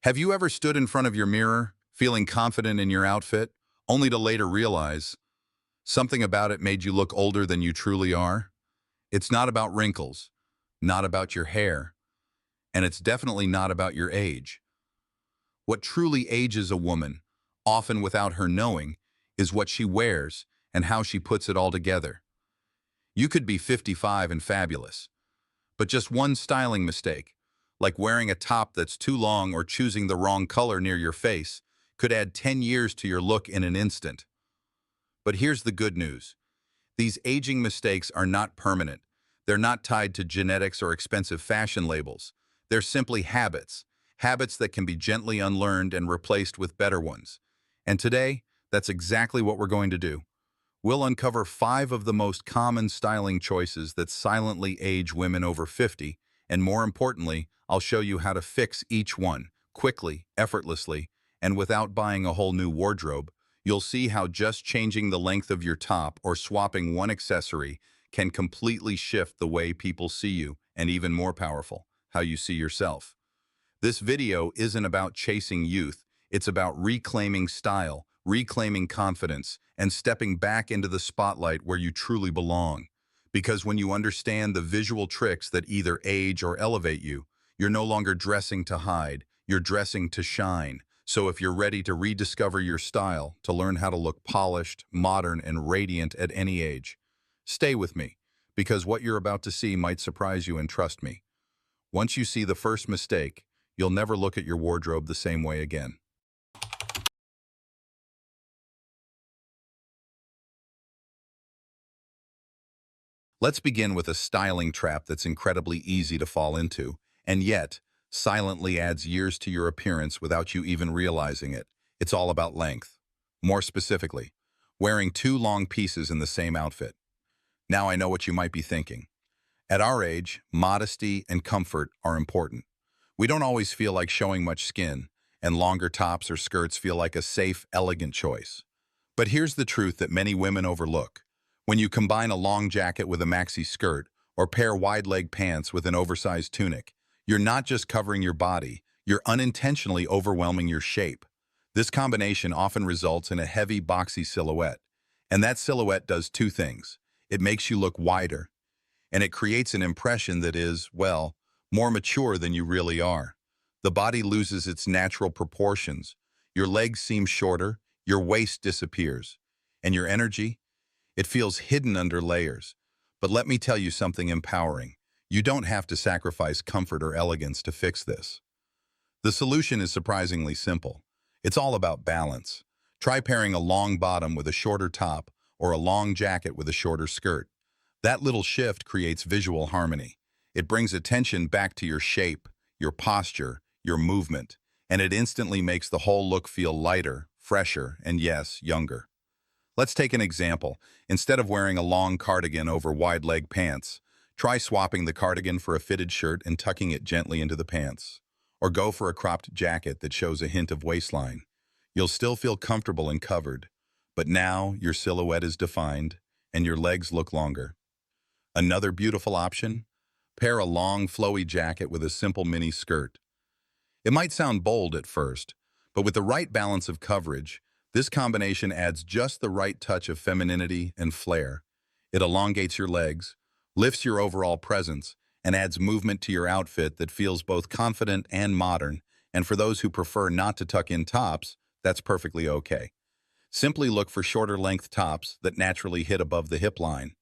Have you ever stood in front of your mirror, feeling confident in your outfit, only to later realize something about it made you look older than you truly are? It's not about wrinkles, not about your hair, and it's definitely not about your age. What truly ages a woman, often without her knowing, is what she wears and how she puts it all together. You could be 55 and fabulous, but just one styling mistake, like wearing a top that's too long or choosing the wrong color near your face, could add 10 years to your look in an instant. But here's the good news. These aging mistakes are not permanent. They're not tied to genetics or expensive fashion labels. They're simply habits, habits that can be gently unlearned and replaced with better ones. And today, that's exactly what we're going to do. We'll uncover 5 of the most common styling choices that silently age women over 50, and more importantly, I'll show you how to fix each one, quickly, effortlessly, and without buying a whole new wardrobe. You'll see how just changing the length of your top or swapping one accessory can completely shift the way people see you, and even more powerful, how you see yourself. This video isn't about chasing youth, it's about reclaiming style, reclaiming confidence, and stepping back into the spotlight where you truly belong. Because when you understand the visual tricks that either age or elevate you, you're no longer dressing to hide, you're dressing to shine. So if you're ready to rediscover your style, to learn how to look polished, modern, and radiant at any age, stay with me, because what you're about to see might surprise you, and trust me, once you see the first mistake, you'll never look at your wardrobe the same way again. Let's begin with a styling trap that's incredibly easy to fall into, and yet silently adds years to your appearance without you even realizing it. It's all about length. More specifically, wearing 2 long pieces in the same outfit. Now I know what you might be thinking. At our age, modesty and comfort are important. We don't always feel like showing much skin, and longer tops or skirts feel like a safe, elegant choice. But here's the truth that many women overlook. When you combine a long jacket with a maxi skirt, or pair wide-leg pants with an oversized tunic, you're not just covering your body, you're unintentionally overwhelming your shape. This combination often results in a heavy, boxy silhouette. And that silhouette does 2 things. It makes you look wider, and it creates an impression that is, well, more mature than you really are. The body loses its natural proportions. Your legs seem shorter, your waist disappears, and your energy, it feels hidden under layers. But let me tell you something empowering. You don't have to sacrifice comfort or elegance to fix this. The solution is surprisingly simple. It's all about balance. Try pairing a long bottom with a shorter top or a long jacket with a shorter skirt. That little shift creates visual harmony. It brings attention back to your shape, your posture, your movement, and it instantly makes the whole look feel lighter, fresher, and yes, younger. Let's take an example. Instead of wearing a long cardigan over wide-leg pants, try swapping the cardigan for a fitted shirt and tucking it gently into the pants. Or go for a cropped jacket that shows a hint of waistline. You'll still feel comfortable and covered, but now your silhouette is defined and your legs look longer. Another beautiful option? Pair a long, flowy jacket with a simple mini skirt. It might sound bold at first, but with the right balance of coverage, this combination adds just the right touch of femininity and flair. It elongates your legs, lifts your overall presence, and adds movement to your outfit that feels both confident and modern. And for those who prefer not to tuck in tops, that's perfectly okay. Simply look for shorter length tops that naturally hit above the hip line.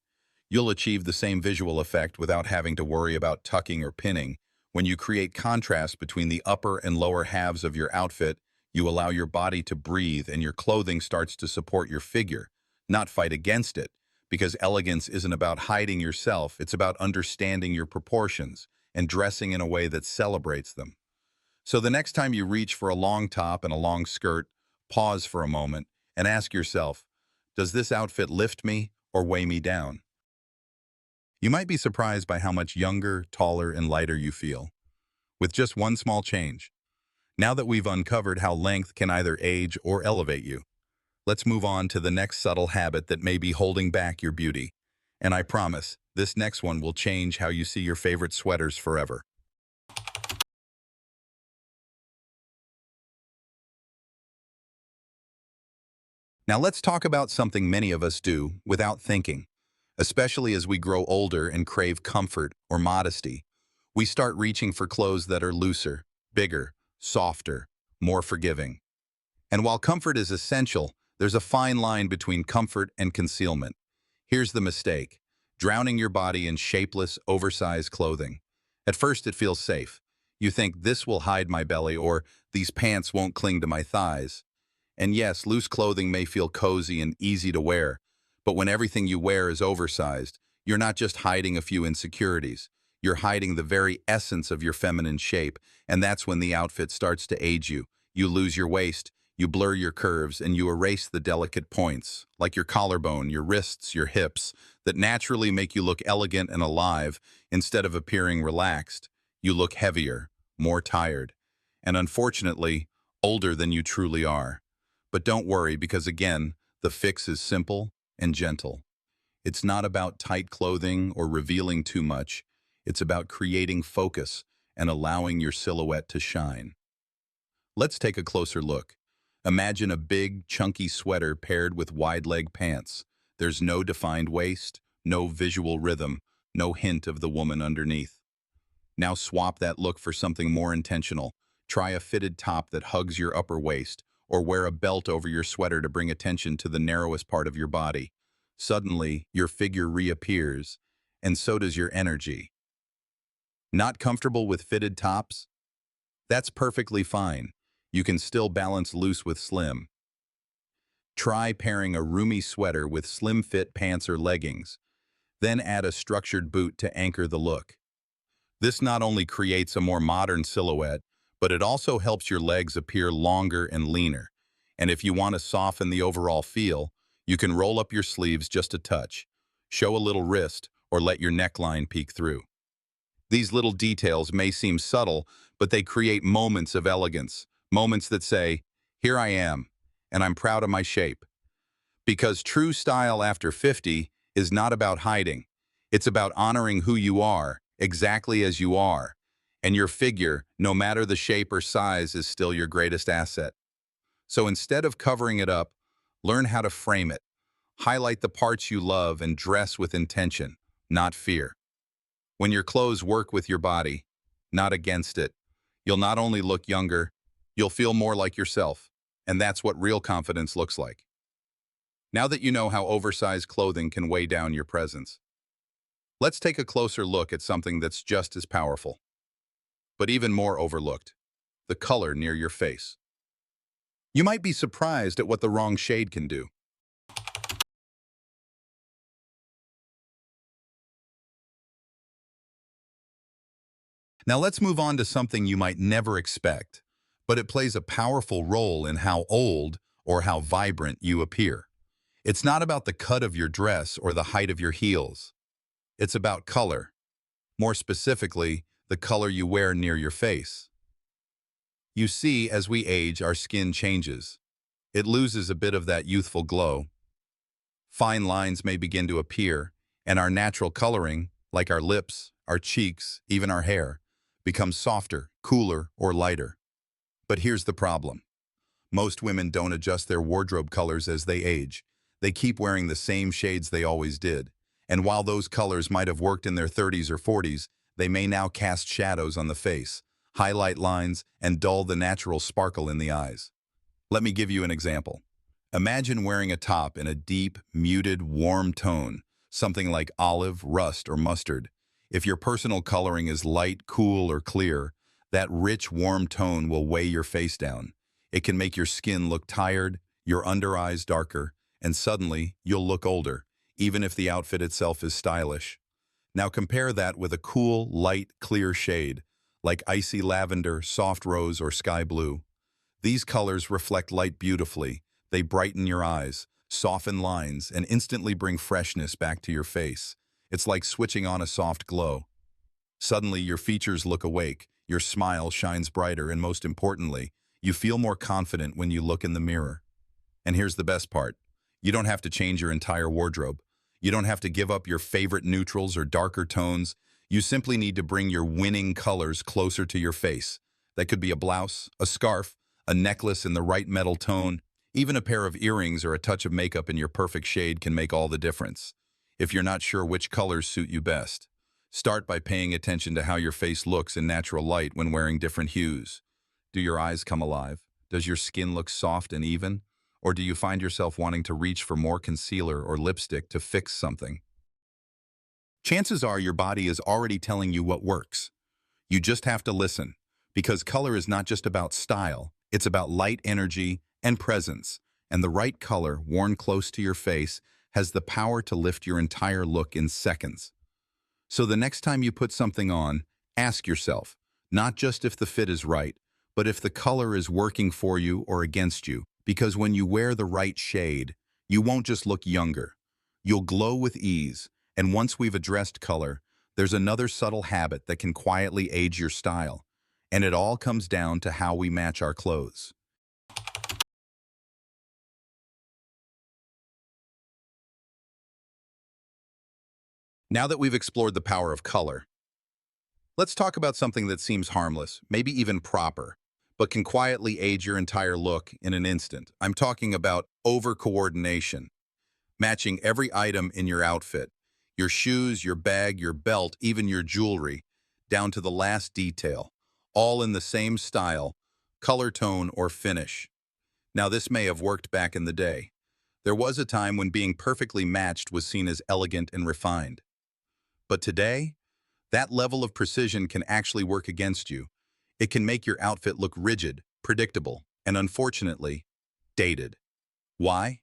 You'll achieve the same visual effect without having to worry about tucking or pinning. When you create contrast between the upper and lower halves of your outfit, you allow your body to breathe and your clothing starts to support your figure, not fight against it, because elegance isn't about hiding yourself, it's about understanding your proportions and dressing in a way that celebrates them. So the next time you reach for a long top and a long skirt, pause for a moment and ask yourself, does this outfit lift me or weigh me down? You might be surprised by how much younger, taller, and lighter you feel, with just one small change. Now that we've uncovered how length can either age or elevate you, let's move on to the next subtle habit that may be holding back your beauty. And I promise, this next one will change how you see your favorite sweaters forever. Now let's talk about something many of us do without thinking, especially as we grow older and crave comfort or modesty. We start reaching for clothes that are looser, bigger, softer, more forgiving. And while comfort is essential, there's a fine line between comfort and concealment. Here's the mistake: drowning your body in shapeless, oversized clothing. At first it feels safe. You think this will hide my belly, or these pants won't cling to my thighs. And yes, loose clothing may feel cozy and easy to wear, but when everything you wear is oversized, you're not just hiding a few insecurities. You're hiding the very essence of your feminine shape, and that's when the outfit starts to age you. You lose your waist, you blur your curves, and you erase the delicate points, like your collarbone, your wrists, your hips, that naturally make you look elegant and alive instead of appearing relaxed. You look heavier, more tired, and unfortunately, older than you truly are. But don't worry, because again, the fix is simple and gentle. It's not about tight clothing or revealing too much. It's about creating focus and allowing your silhouette to shine. Let's take a closer look. Imagine a big, chunky sweater paired with wide-leg pants. There's no defined waist, no visual rhythm, no hint of the woman underneath. Now swap that look for something more intentional. Try a fitted top that hugs your upper waist, or wear a belt over your sweater to bring attention to the narrowest part of your body. Suddenly, your figure reappears, and so does your energy. Not comfortable with fitted tops? That's perfectly fine. You can still balance loose with slim. Try pairing a roomy sweater with slim-fit pants or leggings. Then add a structured boot to anchor the look. This not only creates a more modern silhouette, but it also helps your legs appear longer and leaner. And if you want to soften the overall feel, you can roll up your sleeves just a touch, show a little wrist, or let your neckline peek through. These little details may seem subtle, but they create moments of elegance, moments that say, "Here I am, and I'm proud of my shape." Because true style after 50 is not about hiding. It's about honoring who you are, exactly as you are. And your figure, no matter the shape or size, is still your greatest asset. So instead of covering it up, learn how to frame it. Highlight the parts you love and dress with intention, not fear. When your clothes work with your body, not against it, you'll not only look younger, you'll feel more like yourself. And that's what real confidence looks like. Now that you know how oversized clothing can weigh down your presence, let's take a closer look at something that's just as powerful, but even more overlooked: the color near your face. You might be surprised at what the wrong shade can do. Now let's move on to something you might never expect, but it plays a powerful role in how old or how vibrant you appear. It's not about the cut of your dress or the height of your heels. It's about color. More specifically, the color you wear near your face. You see, as we age, our skin changes. It loses a bit of that youthful glow. Fine lines may begin to appear, and our natural coloring, like our lips, our cheeks, even our hair, becomes softer, cooler, or lighter. But here's the problem. Most women don't adjust their wardrobe colors as they age. They keep wearing the same shades they always did. And while those colors might have worked in their 30s or 40s, they may now cast shadows on the face, highlight lines, and dull the natural sparkle in the eyes. Let me give you an example. Imagine wearing a top in a deep, muted, warm tone, something like olive, rust, or mustard. If your personal coloring is light, cool, or clear, that rich, warm tone will weigh your face down. It can make your skin look tired, your under eyes darker, and suddenly you'll look older, even if the outfit itself is stylish. Now compare that with a cool, light, clear shade, like icy lavender, soft rose, or sky blue. These colors reflect light beautifully. They brighten your eyes, soften lines, and instantly bring freshness back to your face. It's like switching on a soft glow. Suddenly, your features look awake, your smile shines brighter, and most importantly, you feel more confident when you look in the mirror. And here's the best part. You don't have to change your entire wardrobe. You don't have to give up your favorite neutrals or darker tones. You simply need to bring your winning colors closer to your face. That could be a blouse, a scarf, a necklace in the right metal tone. Even a pair of earrings or a touch of makeup in your perfect shade can make all the difference. If you're not sure which colors suit you best, start by paying attention to how your face looks in natural light when wearing different hues. Do your eyes come alive? Does your skin look soft and even? Or do you find yourself wanting to reach for more concealer or lipstick to fix something? Chances are your body is already telling you what works. You just have to listen, because color is not just about style, it's about light, energy, and presence, and the right color, worn close to your face, has the power to lift your entire look in seconds. So the next time you put something on, ask yourself, not just if the fit is right, but if the color is working for you or against you, because when you wear the right shade, you won't just look younger. You'll glow with ease, and once we've addressed color, there's another subtle habit that can quietly age your style, and it all comes down to how we match our clothes. Now that we've explored the power of color, let's talk about something that seems harmless, maybe even proper, but can quietly age your entire look in an instant. I'm talking about over-coordination, matching every item in your outfit, your shoes, your bag, your belt, even your jewelry, down to the last detail, all in the same style, color tone, or finish. Now, this may have worked back in the day. There was a time when being perfectly matched was seen as elegant and refined. But today, that level of precision can actually work against you. It can make your outfit look rigid, predictable, and unfortunately, dated. Why?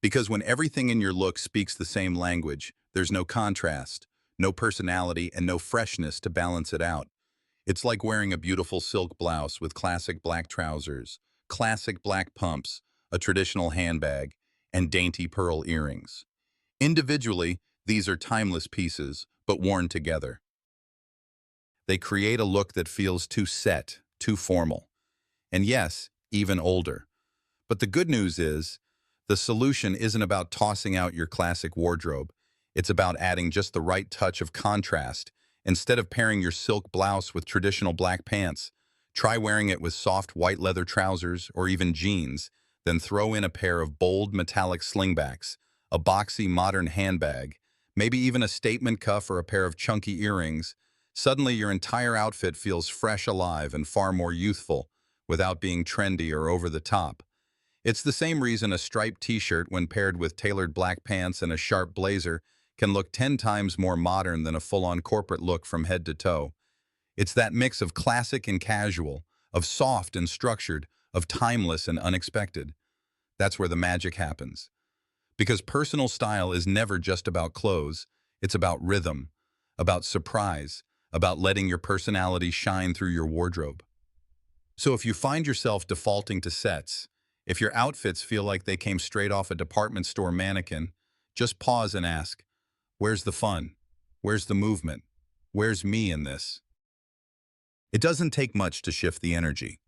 Because when everything in your look speaks the same language, there's no contrast, no personality, and no freshness to balance it out. It's like wearing a beautiful silk blouse with classic black trousers, classic black pumps, a traditional handbag, and dainty pearl earrings. Individually, these are timeless pieces, but worn together, they create a look that feels too set, too formal, and yes, even older. But the good news is, the solution isn't about tossing out your classic wardrobe. It's about adding just the right touch of contrast. Instead of pairing your silk blouse with traditional black pants, try wearing it with soft white leather trousers or even jeans, then throw in a pair of bold metallic slingbacks, a boxy modern handbag, maybe even a statement cuff or a pair of chunky earrings. Suddenly your entire outfit feels fresh, alive, and far more youthful, without being trendy or over the top. It's the same reason a striped t-shirt, when paired with tailored black pants and a sharp blazer, can look 10 times more modern than a full-on corporate look from head to toe. It's that mix of classic and casual, of soft and structured, of timeless and unexpected. That's where the magic happens. Because personal style is never just about clothes, it's about rhythm, about surprise, about letting your personality shine through your wardrobe. So if you find yourself defaulting to sets, if your outfits feel like they came straight off a department store mannequin, just pause and ask, where's the fun? Where's the movement? Where's me in this? It doesn't take much to shift the energy.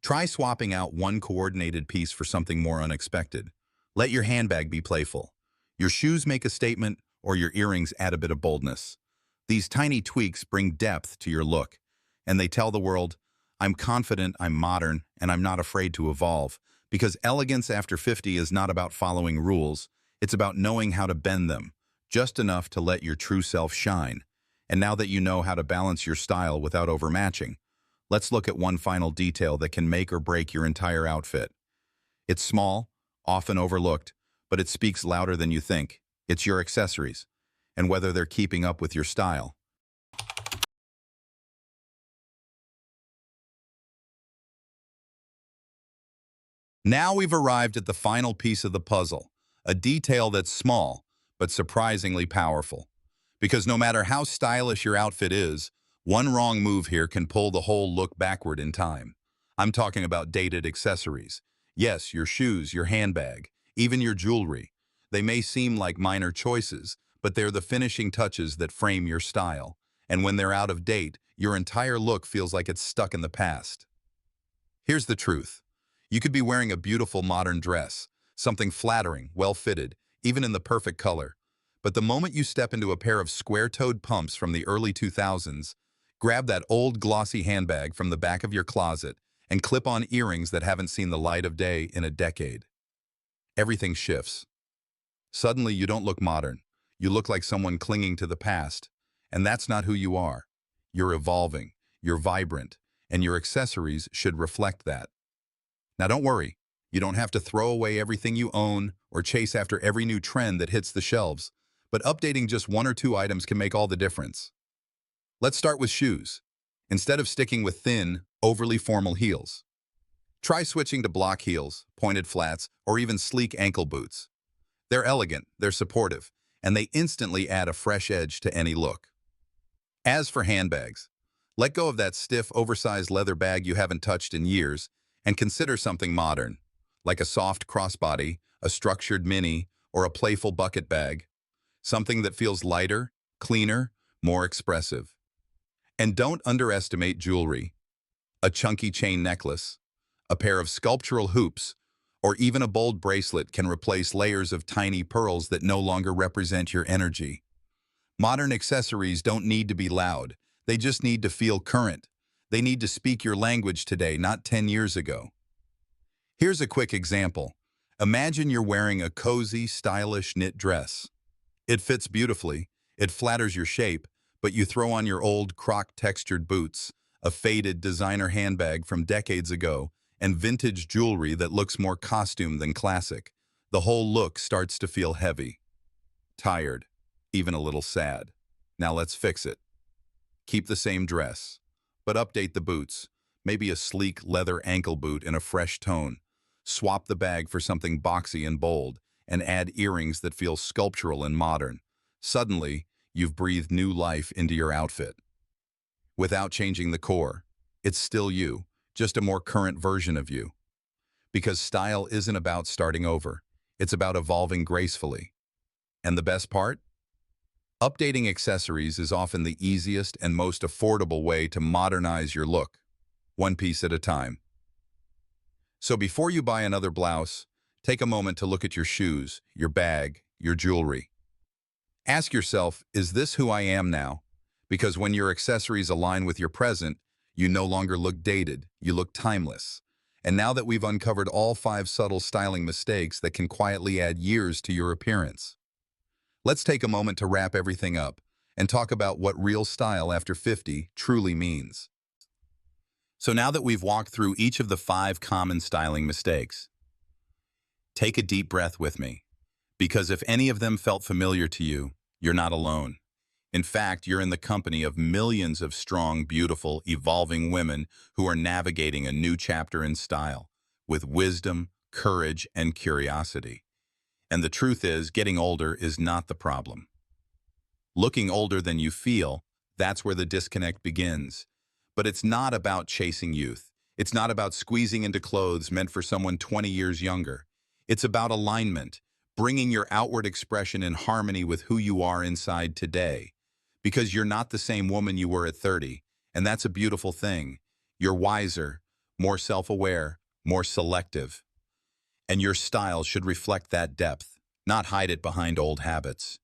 Try swapping out one coordinated piece for something more unexpected. Let your handbag be playful. Your shoes make a statement, or your earrings add a bit of boldness. These tiny tweaks bring depth to your look, and they tell the world, I'm confident, I'm modern, and I'm not afraid to evolve, because elegance after 50 is not about following rules, it's about knowing how to bend them, just enough to let your true self shine. And now that you know how to balance your style without overmatching, let's look at one final detail that can make or break your entire outfit. It's small, often overlooked, but it speaks louder than you think. It's your accessories, and whether they're keeping up with your style. Now we've arrived at the final piece of the puzzle, a detail that's small, but surprisingly powerful. Because no matter how stylish your outfit is, one wrong move here can pull the whole look backward in time. I'm talking about dated accessories. Yes, your shoes, your handbag, even your jewelry. They may seem like minor choices, but they're the finishing touches that frame your style. And when they're out of date, your entire look feels like it's stuck in the past. Here's the truth. You could be wearing a beautiful modern dress, something flattering, well-fitted, even in the perfect color. But the moment you step into a pair of square-toed pumps from the early 2000s, grab that old glossy handbag from the back of your closet, and clip-on earrings that haven't seen the light of day in a decade. Everything shifts. Suddenly, you don't look modern. You look like someone clinging to the past. And that's not who you are. You're evolving, you're vibrant, and your accessories should reflect that. Now don't worry, you don't have to throw away everything you own or chase after every new trend that hits the shelves, but updating just one or two items can make all the difference. Let's start with shoes. Instead of sticking with thin, overly formal heels, try switching to block heels, pointed flats, or even sleek ankle boots. They're elegant, they're supportive, and they instantly add a fresh edge to any look. As for handbags, let go of that stiff, oversized leather bag you haven't touched in years and consider something modern, like a soft crossbody, a structured mini, or a playful bucket bag. Something that feels lighter, cleaner, more expressive. And don't underestimate jewelry. A chunky chain necklace, a pair of sculptural hoops, or even a bold bracelet can replace layers of tiny pearls that no longer represent your energy. Modern accessories don't need to be loud. They just need to feel current. They need to speak your language today, not 10 years ago. Here's a quick example. Imagine you're wearing a cozy, stylish knit dress. It fits beautifully, it flatters your shape, but you throw on your old croc-textured boots, a faded designer handbag from decades ago, and vintage jewelry that looks more costume than classic. The whole look starts to feel heavy, tired, even a little sad. Now let's fix it. Keep the same dress, but update the boots. Maybe a sleek leather ankle boot in a fresh tone. Swap the bag for something boxy and bold, and add earrings that feel sculptural and modern. Suddenly, you've breathed new life into your outfit. Without changing the core, it's still you, just a more current version of you. Because style isn't about starting over, it's about evolving gracefully. And the best part? Updating accessories is often the easiest and most affordable way to modernize your look, one piece at a time. So before you buy another blouse, take a moment to look at your shoes, your bag, your jewelry. Ask yourself, is this who I am now? Because when your accessories align with your present, you no longer look dated, you look timeless. And now that we've uncovered all 5 subtle styling mistakes that can quietly add years to your appearance, let's take a moment to wrap everything up and talk about what real style after 50 truly means. So now that we've walked through each of the 5 common styling mistakes, take a deep breath with me, because if any of them felt familiar to you, you're not alone. In fact, you're in the company of millions of strong, beautiful, evolving women who are navigating a new chapter in style, with wisdom, courage, and curiosity. And the truth is, getting older is not the problem. Looking older than you feel, that's where the disconnect begins. But it's not about chasing youth. It's not about squeezing into clothes meant for someone 20 years younger. It's about alignment, bringing your outward expression in harmony with who you are inside today. Because you're not the same woman you were at 30, and that's a beautiful thing. You're wiser, more self-aware, more selective. And your style should reflect that depth, not hide it behind old habits.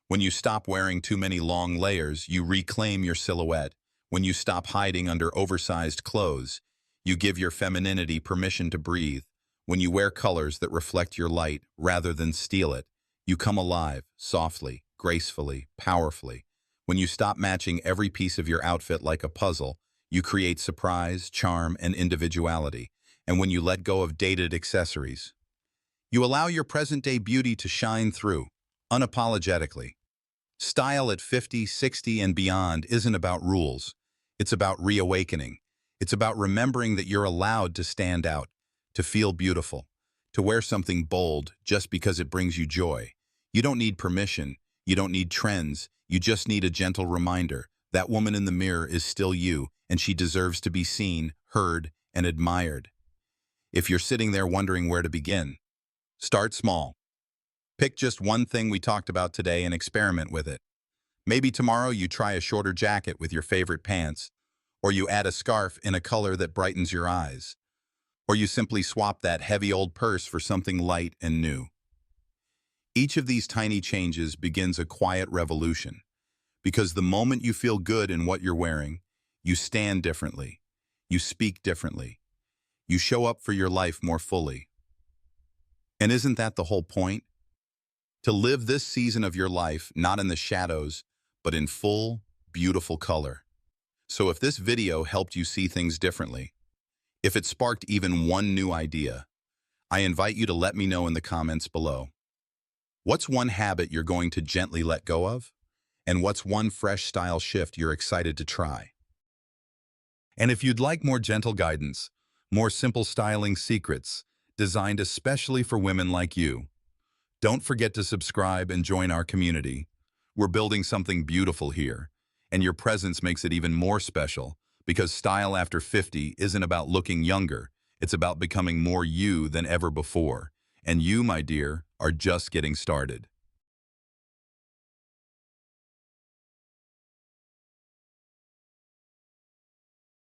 When you stop wearing too many long layers, you reclaim your silhouette. When you stop hiding under oversized clothes, you give your femininity permission to breathe. When you wear colors that reflect your light rather than steal it, you come alive, softly, gracefully, powerfully. When you stop matching every piece of your outfit like a puzzle, you create surprise, charm, and individuality. And when you let go of dated accessories, you allow your present-day beauty to shine through, unapologetically. Style at 50, 60, and beyond isn't about rules. It's about reawakening. It's about remembering that you're allowed to stand out, to feel beautiful, to wear something bold just because it brings you joy. You don't need permission. You don't need trends. You just need a gentle reminder. That woman in the mirror is still you, and she deserves to be seen, heard, and admired. If you're sitting there wondering where to begin, start small. Pick just one thing we talked about today and experiment with it. Maybe tomorrow you try a shorter jacket with your favorite pants, or you add a scarf in a color that brightens your eyes, or you simply swap that heavy old purse for something light and new. Each of these tiny changes begins a quiet revolution, because the moment you feel good in what you're wearing, you stand differently, you speak differently, You show up for your life more fully. And isn't that the whole point? To live this season of your life not in the shadows, but in full, beautiful color. So if this video helped you see things differently, if it sparked even one new idea, I invite you to let me know in the comments below. What's one habit you're going to gently let go of? And what's one fresh style shift you're excited to try? And if you'd like more gentle guidance, more simple styling secrets, designed especially for women like you, don't forget to subscribe and join our community. We're building something beautiful here, and your presence makes it even more special because style after 50 isn't about looking younger, it's about becoming more you than ever before. And you, my dear, are just getting started.